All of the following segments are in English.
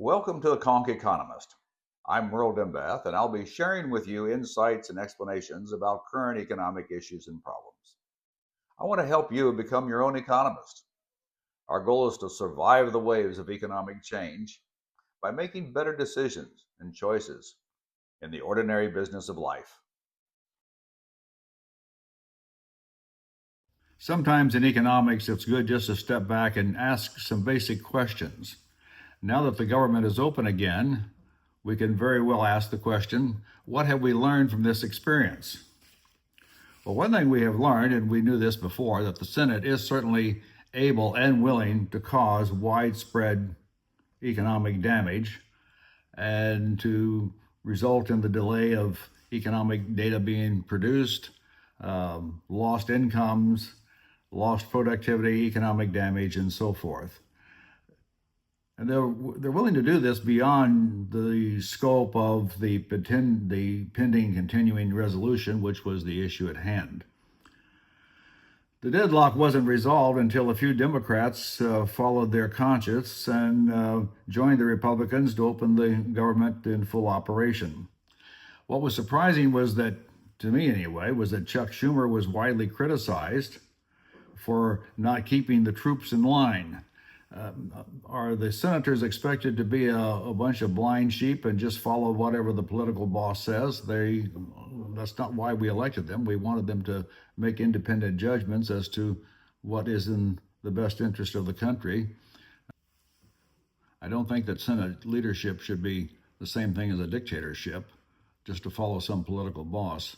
Welcome to the Conch Economist. I'm Merle Dimbath, and I'll be sharing with you insights and explanations about current economic issues and problems. I want to help you become your own economist. Our goal is to survive the waves of economic change by making better decisions and choices in the ordinary business of life. Sometimes in economics, it's good just to step back and ask some basic questions. Now that the government is open again, we can very well ask the question, what have we learned from this experience? Well, one thing we have learned, and we knew this before, that the Senate is certainly able and willing to cause widespread economic damage and to result in the delay of economic data being produced, lost incomes, lost productivity, economic damage, and so forth. And they're willing to do this beyond the scope of the pending continuing resolution, which was the issue at hand. The deadlock wasn't resolved until a few Democrats followed their conscience and joined the Republicans to open the government in full operation. What was surprising was that, to me anyway, was that Chuck Schumer was widely criticized for not keeping the troops in line. Are the senators expected to be a bunch of blind sheep and just follow whatever the political boss says? That's not why we elected them. We wanted them to make independent judgments as to what is in the best interest of the country. I don't think that Senate leadership should be the same thing as a dictatorship, just to follow some political boss.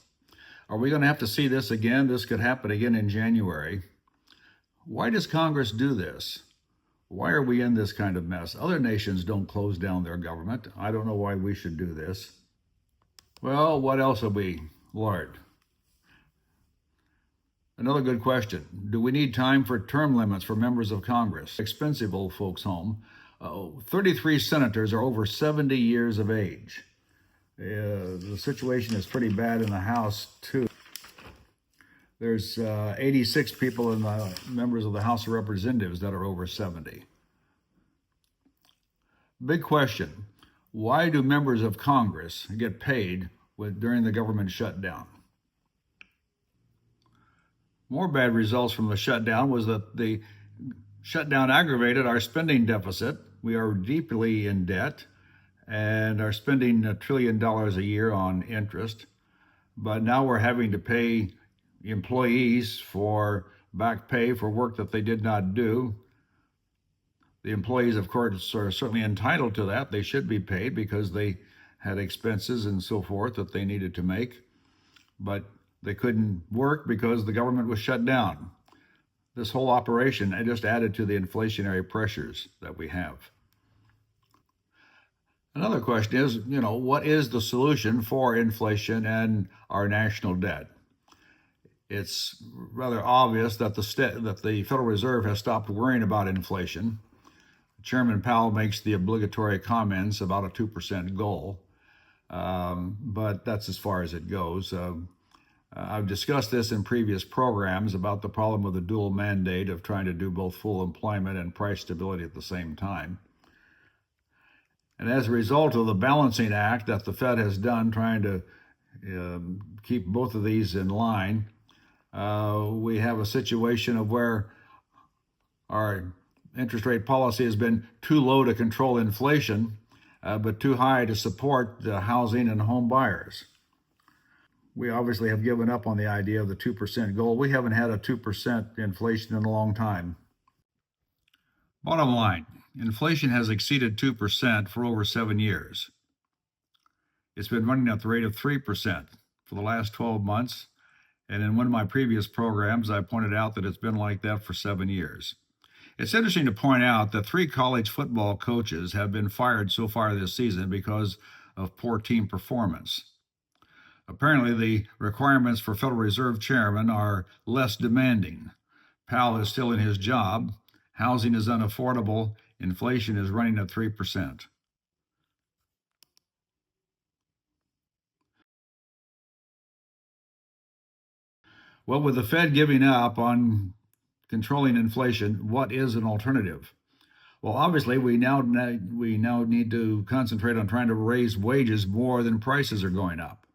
Are we going to have to see this again? This could happen again in January. Why does Congress do this? Why are we in this kind of mess? Other nations don't close down their government. I don't know why we should do this. Well, what else have we learned? Another good question. Do we need time for term limits for members of Congress? Expensive old folks home. 33 senators are over 70 years of age. The situation is pretty bad in the House, too. There's 86 people in the members of the House of Representatives that are over 70. Big question. Why do members of Congress get paid during the government shutdown? More bad results from the shutdown was that the shutdown aggravated our spending deficit. We are deeply in debt and are spending $1 trillion a year on interest. But now we're having to pay employees for back pay for work that they did not do. The employees, of course, are certainly entitled to that. They should be paid because they had expenses and so forth that they needed to make, but they couldn't work because the government was shut down. This whole operation just added to the inflationary pressures that we have. Another question is, what is the solution for inflation and our national debt? It's rather obvious that the Federal Reserve has stopped worrying about inflation. Chairman Powell makes the obligatory comments about a 2% goal, but that's as far as it goes. I've discussed this in previous programs about the problem of the dual mandate of trying to do both full employment and price stability at the same time. And as a result of the balancing act that the Fed has done trying to keep both of these in line, we have a situation of where our interest rate policy has been too low to control inflation, but too high to support the housing and home buyers. We obviously have given up on the idea of the 2% goal. We haven't had a 2% inflation in a long time. Bottom line, inflation has exceeded 2% for over 7 years. It's been running at the rate of 3% for the last 12 months. And in one of my previous programs, I pointed out that it's been like that for 7 years. It's interesting to point out that 3 college football coaches have been fired so far this season because of poor team performance. Apparently, the requirements for Federal Reserve chairman are less demanding. Powell is still in his job. Housing is unaffordable. Inflation is running at 3%. Well, with the Fed giving up on controlling inflation, what is an alternative? Well, obviously, we now need to concentrate on trying to raise wages more than prices are going up.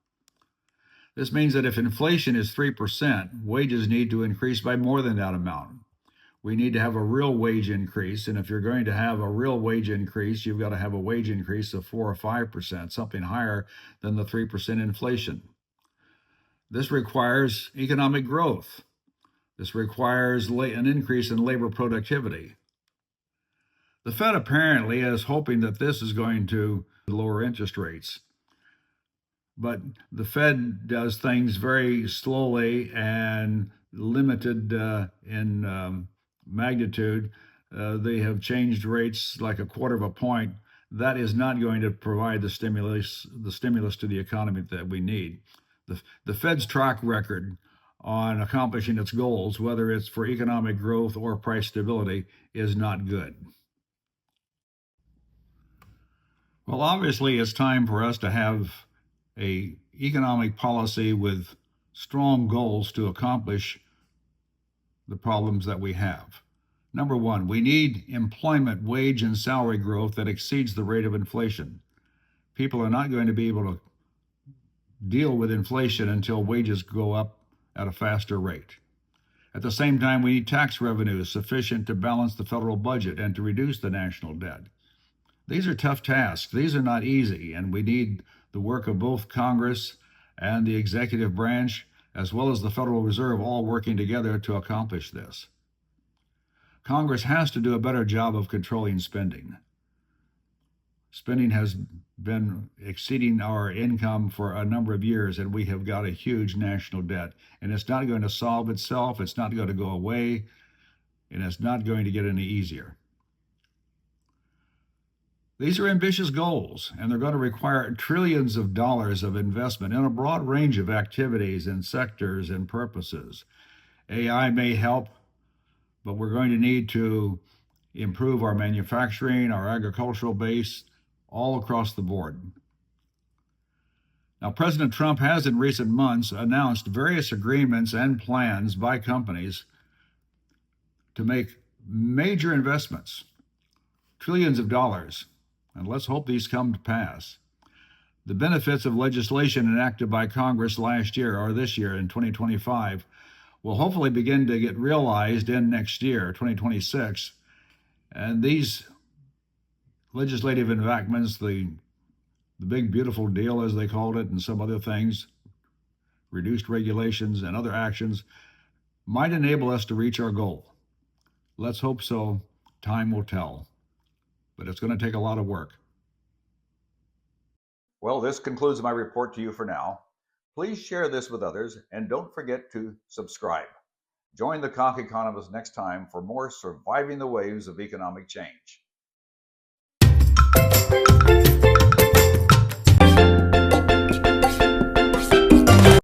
This means that if inflation is 3%, wages need to increase by more than that amount. We need to have a real wage increase, and if you're going to have a real wage increase, you've got to have a wage increase of 4 or 5%, something higher than the 3% inflation. This requires economic growth. This requires an increase in labor productivity. The Fed apparently is hoping that this is going to lower interest rates. But the Fed does things very slowly and limited in magnitude. They have changed rates like a quarter of a point. That is not going to provide the stimulus to the economy that we need. The Fed's track record on accomplishing its goals, whether it's for economic growth or price stability, is not good. Well, obviously, it's time for us to have a economic policy with strong goals to accomplish the problems that we have. Number one, we need employment, wage, and salary growth that exceeds the rate of inflation. People are not going to be able to deal with inflation until wages go up at a faster rate. At the same time, we need tax revenues sufficient to balance the federal budget and to reduce the national debt. These are tough tasks. These are not easy, and we need the work of both Congress and the executive branch, as well as the Federal Reserve, all working together to accomplish this. Congress has to do a better job of controlling spending. Spending has been exceeding our income for a number of years, and we have got a huge national debt. And it's not going to solve itself, it's not going to go away, and it's not going to get any easier. These are ambitious goals, and they're going to require trillions of dollars of investment in a broad range of activities and sectors and purposes. AI may help, but we're going to need to improve our manufacturing, our agricultural base, all across the board. Now, President Trump has in recent months announced various agreements and plans by companies to make major investments, trillions of dollars. And let's hope these come to pass. The benefits of legislation enacted by Congress last year or this year in 2025 will hopefully begin to get realized in next year, 2026. And these legislative enactments, the big beautiful deal as they called it, and some other things, reduced regulations and other actions, might enable us to reach our goal. Let's hope so. Time will tell. But it's going to take a lot of work. Well, this concludes my report to you for now. Please share this with others and don't forget to subscribe. Join the Conch Economist next time for more Surviving the Waves of Economic Change.